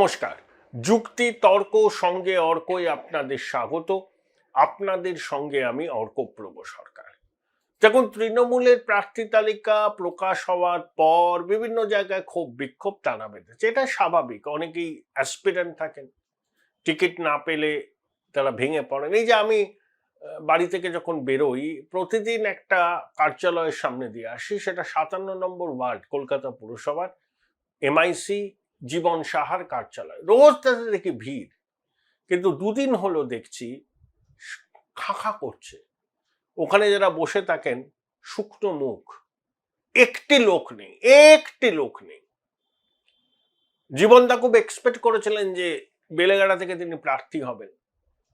নমস্কার। যুক্তি তর্ক সঙ্গে অর্কই আপনাদের স্বাগত। আপনাদের সঙ্গে আমি অর্কপ্রভ সরকার। যখন তৃণমূলের প্রার্থী তালিকা প্রকাশ হওয়ার পর বিভিন্ন জায়গায় ক্ষোভ বিক্ষোভ টানা বেঁধেছে, এটা স্বাভাবিক। অনেকেই অ্যাসপিরেন্ট থাকেন, টিকিট না পেলে তারা ভেঙে পড়েন। এই যে আমি বাড়ি থেকে যখন বেরোই, প্রতিদিন একটা কার্যালয়ের সামনে দিয়ে আসি, সেটা 57 নম্বর ওয়ার্ড, কলকাতা পুরসভার MIC জীবন সাহার কার্যালয়। রোজ তাতে দেখি ভিড়, কিন্তু দুদিন হলো দেখছি খাঁ করছে। ওখানে যারা বসে থাকেন শুকনো মুখ, একটি লোক নেই। জীবনদা খুব এক্সপেক্ট করেছিলেন যে বেলেঘাটা থেকে তিনি প্রার্থী হবেন।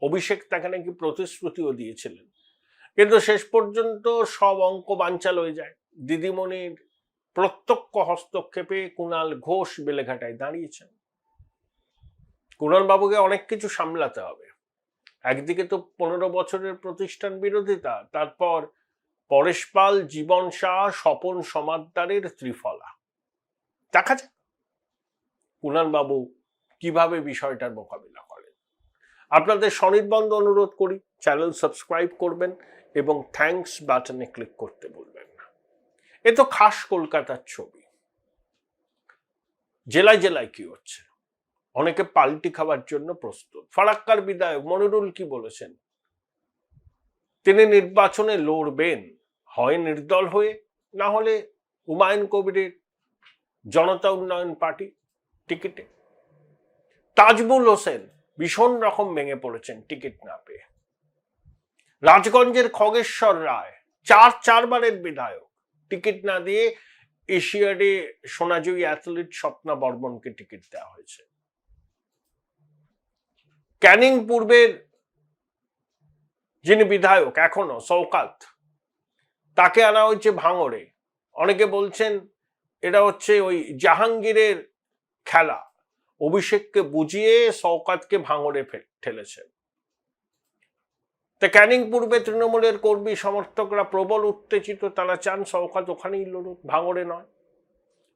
অভিষেক তাকে নাকি প্রতিশ্রুতিও দিয়েছিলেন, কিন্তু শেষ পর্যন্ত সব অঙ্ক বানচাল হয়ে যায়। দিদিমণির প্রত্যক্ষ হস্তক্ষেপে কুণাল ঘোষ বেলেঘাটায় দাঁড়িয়েছেন। কুণাল বাবুকে অনেক কিছু সামলাতে হবে। একদিকে তো 15 বছরের প্রতিষ্ঠান বিরোধিতা, তারপর পরেশ পাল, জীবন শাহ, স্বপন সমাদ্দারের ত্রিফলা। দেখা যাক কুণাল বাবু কিভাবে বিষয়টার মোকাবিলা করেন। আপনাদের সনির্বন্ধ অনুরোধ করি, চ্যানেল সাবস্ক্রাইব করবেন এবং থ্যাঙ্কস বাটনে ক্লিক করতে বলবেন না। এ তো খাস কলকাতার ছবি। জেলায় জেলায় কি হচ্ছে, অনেকে পাল্টি খাওয়ার জন্য প্রস্তুত। ফারাক্কার বিধায়ক মনিরুল কি বলেছেন? তিনি নির্বাচনে লড়বেন, হয় নির্দল হয়ে, না হলে হুমায়ুন কবিরের জনতা উন্নয়ন পার্টি টিকিটে। তাজবুল হোসেন ভীষণ রকম ভেঙে পড়েছেন টিকিট না পেয়ে। রাজগঞ্জের খগেশ্বর রায় চারবারের বিধায়ক, টিকিট না দিয়ে এশিয়াডে সোনাজয়ী অ্যাথলিট স্বপ্না বর্মনকে টিকিট দেওয়া হয়েছে। ক্যানিং পূর্বের যিনি বিধায়ক এখনো, শওকাত, তাকে আনা হয়েছে ভাঙড়ে। অনেকে বলছেন এটা হচ্ছে ওই জাহাঙ্গীরের খেলা, অভিষেককে বুঝিয়ে শওকাতকে ভাঙড়ে ঠেলেছেন। তা ক্যানিং পূর্বে তৃণমূলের কর্মী সমর্থকরা প্রবল উত্তেজিত, তারা চান শওকাত ওখানেই লড়ুক, ভাঙড়ে নয়।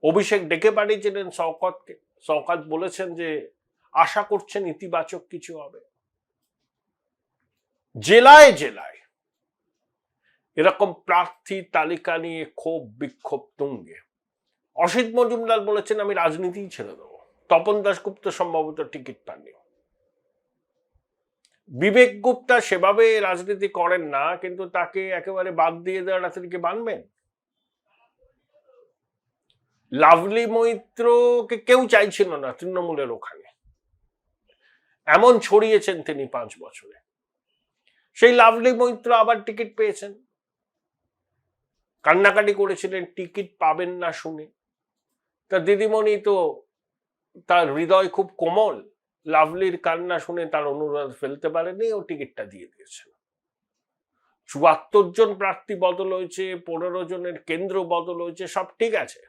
অভিষেক ডেকে পাঠিয়েছিলেন শওকাতকে। শওকাত বলেছেন যে আশা করছেন ইতিবাচক কিছু হবে। জেলায় জেলায় এরকম প্রার্থী তালিকা নিয়ে ক্ষোভ বিক্ষোভ তুঙ্গে। অসিত মজুমদার বলেছেন আমি রাজনীতিই ছেড়ে দেবো। তপন দাশগুপ্ত সম্ভবত টিকিট পাননি। বিবেক গুপ্তা সেভাবে রাজনীতি করেন না, কিন্তু তাকে একেবারে বাদ দিয়ে দেওয়ার রাজনীতিকে বানবেন? লাভলি মৈত্রকে কেউ চাইছিল না তৃণমূলের ওখানে, এমন ছড়িয়েছেন তিনি 5 বছরে। সেই লাভলি মৈত্র আবার টিকিট পেয়েছেন, কান্নাকাটি করেছিলেন টিকিট পাবেন না শুনে। তা দিদিমণি তো, তার হৃদয় খুব কোমল, লাভলির কান্না শুনে তার অনুরোধ ফেলতে পারেনি, ও টিকিটটা দিয়ে দিয়েছেন। 74 জন প্রার্থী বদল হয়েছে, 15 জনের কেন্দ্র বদল হয়েছে, সব ঠিক আছে।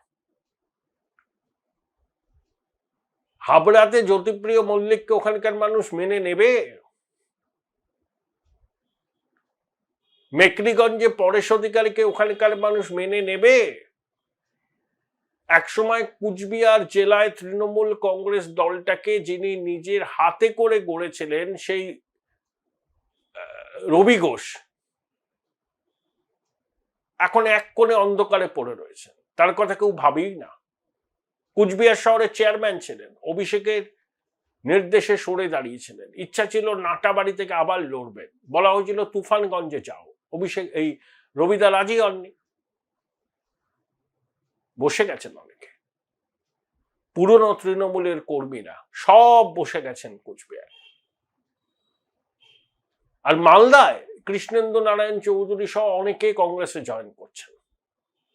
হাবড়াতে জ্যোতিপ্রিয় মল্লিককে ওখানকার মানুষ মেনে নেবে? মেকলিগঞ্জে পরেশ অধিকারীকে ওখানকার মানুষ মেনে নেবে? একসময় কুচবিহার জেলায় তৃণমূল কংগ্রেস দলটাকে যিনি নিজের হাতে করে গড়েছিলেন, সেই রবি ঘোষ এখন এক কোণে অন্ধকারে পড়ে রয়েছেন, তার কথা কেউ ভাবেই না। কুচবিহার শহরের চেয়ারম্যান ছিলেন, অভিষেকের নির্দেশে সরে দাঁড়িয়েছিলেন। ইচ্ছা ছিল নাটাবাড়ি থেকে আবার লড়বেন, বলা হয়েছিল তুফানগঞ্জে যাও। অভিষেক এই রবিদা রাজি হননি, বসে গেছেন অনেকে। পুরনো তৃণমূলের কর্মীরা সব বসে গেছেন কুচবিহার। আর মালদায় কৃষ্ণেন্দু নারায়ণ চৌধুরী সহ অনেকে কংগ্রেসে জয়েন করছেন।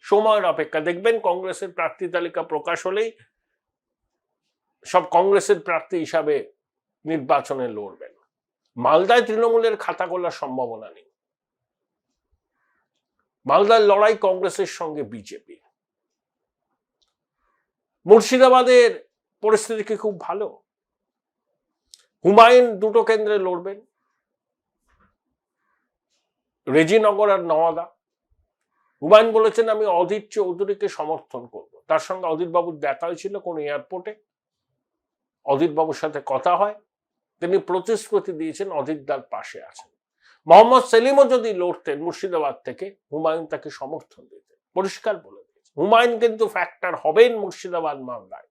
সময়ের অপেক্ষা, দেখবেন কংগ্রেসের প্রার্থী তালিকা প্রকাশ হলেই সব কংগ্রেসের প্রার্থী হিসাবে নির্বাচনে লড়বেন। মালদায় তৃণমূলের খাতা খোলার সম্ভাবনা নেই। মালদার লড়াই কংগ্রেসের সঙ্গে বিজেপি। মুর্শিদাবাদের পরিস্থিতি কি খুব ভালো? হুমায়ুন 2টো কেন্দ্রে লড়বেন, রেজিনগর আর নওয়াদা। হুমায়ুন বলেছেন আমি অধীর চৌধুরীকে সমর্থন করব। তার সঙ্গে অধীর বাবুর দেখা হয়েছিল কোন এয়ারপোর্টে, অজিতবাবুর সাথে কথা হয়, তিনি প্রতিশ্রুতি দিয়েছেন অজিতদার পাশে আছেন। মোহাম্মদ সেলিমও যদি লড়তেন মুর্শিদাবাদ থেকে, হুমায়ুন তাকে সমর্থন দিতেন, পরিষ্কার বলে দিয়েছে। হুমায়ুন কিন্তু ফ্যাক্টর হবেন মুর্শিদাবাদ মামলায়।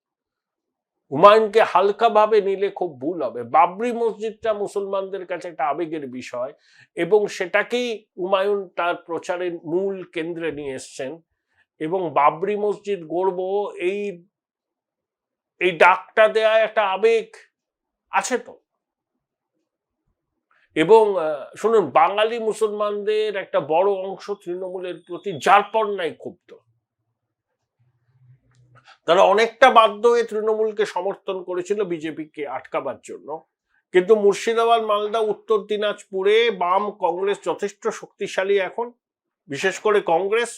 হুমায়ুনকে হালকাভাবে নিলে খুব ভুল হবে। বাবরি মসজিদটা মুসলমানদের কাছে একটা আবেগের বিষয় এবং সেটাকেই হুমায়ুন তার প্রচারের মূল কেন্দ্রে নিয়ে এসছেন এবং বাবরি মসজিদ গড়ব এই ডাকটা দেয়া একটা আবেগ আছে তো। এবং শুনুন, বাঙালি মুসলমানদের একটা বড় অংশ তৃণমূলের প্রতি যারপরনাই ক্ষুব্ধ। তারা অনেকটা বাধ্য হয়ে তৃণমূলকে সমর্থন করেছিল বিজেপিকে আটকাবার জন্য, কিন্তু মুর্শিদাবাদ, মালদা, উত্তর দিনাজপুরে বাম কংগ্রেস যথেষ্ট শক্তিশালী এখন, বিশেষ করে কংগ্রেস।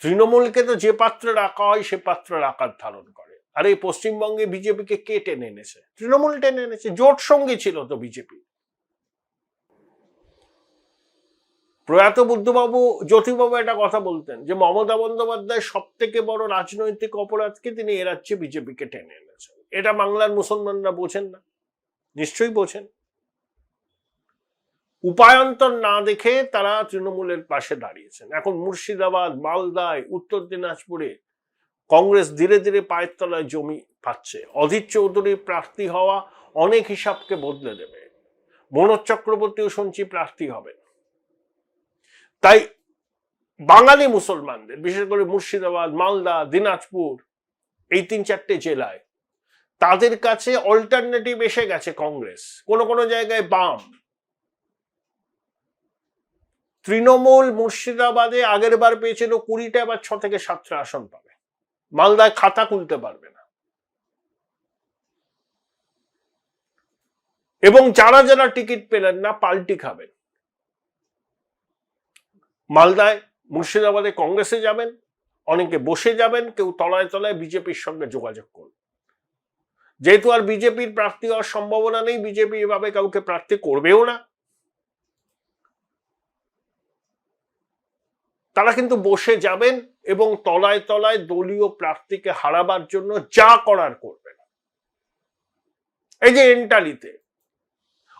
তৃণমূলকে তো যে পাত্রে রাখা হয় সে পাত্রের আকার ধারণ করে। আর এই পশ্চিমবঙ্গে বিজেপিকে কে টেনে এনেছে? তৃণমূল টেনে এনেছে। জোট সঙ্গী ছিল তো বিজেপি। প্রয়াত বুদ্ধবাবু, জ্যোতিবাবু একটা কথা বলতেন যে মমতা বন্দ্যোপাধ্যায় সব থেকে বড় রাজনৈতিক অপরাধকে তিনি এ রাজ্যে বিজেপিকে টেনে এনেছেন। এটা বাংলার মুসলমানরা বোঝেন না? নিশ্চয়ই বোঝেন। উপায়ন্তর না দেখে তারা তৃণমূলের পাশে দাঁড়িয়েছেন। এখন মুর্শিদাবাদ, মালদায়, উত্তর দিনাজপুরে কংগ্রেস ধীরে ধীরে পায়ের তলায় জমি পাচ্ছে। অধীর চৌধুরীর প্রার্থী হওয়া অনেক হিসাবকে বদলে দেবে। মনোজ চক্রবর্তীও শুনছি প্রার্থী হবেন। তাই বাঙালি মুসলমানদের, বিশেষ করে মুর্শিদাবাদ, মালদা, দিনাজপুর, এই 3-4টে জেলায় তাদের কাছে অল্টারনেটিভ এসে গেছে কংগ্রেস, কোনো কোনো জায়গায় বাম। তৃণমূল মুর্শিদাবাদে আগের বার পেয়েছিল 20টা, এবার 6 থেকে 7টা আসন পাবে। মালদায় খাতা খুলতে পারবে না। এবং যারা যারা টিকিট পেলেন না পাল্টি খাবেন। মালদায়, মুর্শিদাবাদে কংগ্রেসে যাবেন, অনেকে বসে যাবেন, কেউ তলায় তলায় বিজেপির সঙ্গে যোগাযোগ করবেন। যেহেতু আর বিজেপির প্রার্থী হওয়ার সম্ভাবনা নেই, বিজেপি এভাবে কাউকে প্রার্থী করবেও না, তারা কিন্তু বসে যাবেন এবং তলায় তলায় দলীয় প্রার্থীকে হারাবার জন্য যা করার করবেন। এই যে এন্টালিতে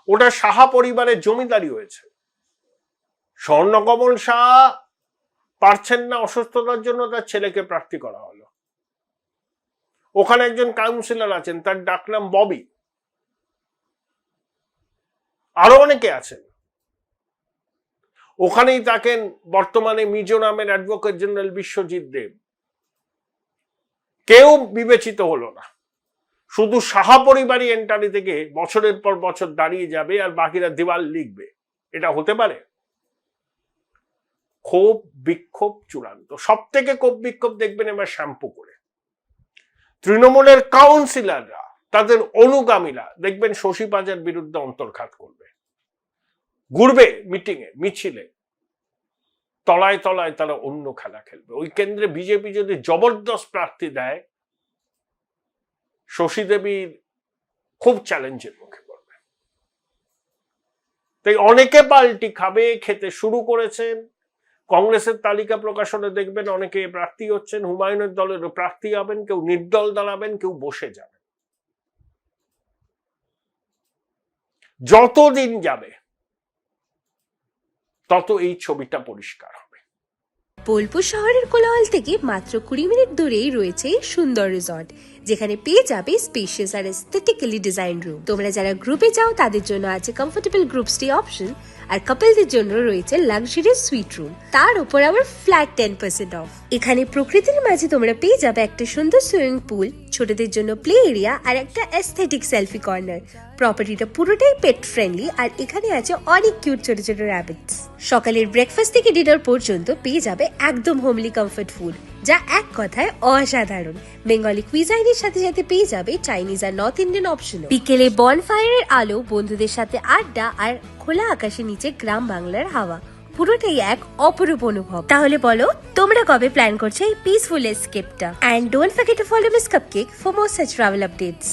ওটা সাহা পরিবারের জমিদারি হয়েছে। স্বর্ণকমল শাহ পারছেন না, অসুস্থতার জন্য তার ছেলেকে প্রার্থী করা হলো। ওখানে একজন কাউন্সিলর আছেন, তার ডাকনাম ববি। আরো অনেকে আছেন। ওখানেই থাকেন বর্তমানে মিজোরামের অ্যাডভোকেট জেনারেল বিশ্বজিৎ দেব। কেউ বিবেচিত হলো না। শুধু সাহা পরিবারই এন্টারি থেকে বছরের পর বছর দাঁড়িয়ে যাবে আর বাকিরা দেওয়াল লিখবে। এটা হতে পারে? ক্ষোভ বিক্ষোভ চূড়ান্ত। সব থেকে ক্ষোভ বিক্ষোভ দেখবেন এবার শ্যাম্পুকুরে। তৃণমূলের কাউন্সিলররা, তাদের অনুগামীরা দেখবেন শশী পাজার বিরুদ্ধে অন্তর্ঘাত করবে, ঘুরবে মিটিংয়ে, মিছিলে, তলায় তলায় তারা অন্য খেলা খেলবে। ওই কেন্দ্রে বিজেপি যদি জবরদস্ত প্রার্থী দেয়, শশী দেবীর খুব চ্যালেঞ্জের মুখে পড়বে। তাই অনেকে পাল্টি খাবে, খেতে শুরু করেছেন। কংগ্রেসের তালিকা প্রকাশনে দেখবেন অনেকে প্রার্থী হচ্ছেন, হুমায়ুনের দলেরও প্রার্থী হবেন, কেউ নির্দল দাঁড়াবেন, কেউ বসে যাবেন। যতদিন যাবে তত এই ছবিটা পরিষ্কার হবে। বোলপুর শহরের কোলাহল থেকে মাত্র 20 মিনিট দূরেই রয়েছে সুন্দর রিসর্ট, যেখানে পেয়ে যাবে স্পেশিয়াস আর এস্থেটিক্যালি ডিজাইন রুম। তোমরা যারা গ্রুপে যাও তাদের জন্য আছে কমফোর্টেবল গ্রুপ স্টে অপশন, আর কাপলদের জন্য রয়েছে লাক্সারিয়াস সুইট রুম, তার উপর আবার ফ্ল্যাট 10% অফ। এখানে প্রকৃতির মাঝে তোমরা পেয়ে যাবে একটা সুন্দর সুইমিং পুল, ছোটদের জন্য প্লে এরিয়া আর একটা এস্থেটিক সেলফি কর্নার। প্রপার্টিটা পুরোটাই পেট ফ্রেন্ডলি আর এখানে আছে অনেক কিউট ছোট ছোট র্যাবিটস। সকালের ব্রেকফাস্ট থেকে ডিনার পর্যন্ত পেয়ে যাবে একদম হোমলি কমফর্ট ফুড, যা এক কথায় অসাধারণ। বেঙ্গলি কুইজাইনের সাথে সাথে পেয়ে যাবে চাইনিজ আর নর্থ ইন্ডিয়ান অপশন। বিকেলে বনফায়ারের আলো, বন্ধুদের সাথে আড্ডা আর খোলা আকাশের নিচে গ্রাম বাংলার হাওয়া, পুরোটাই এক অপরূপ অনুভব। তাহলে বলো তোমরা কবে প্ল্যান করছো এই পিসফুল এসকেপটা? And don't forget to follow miss cupcake for more such travel updates.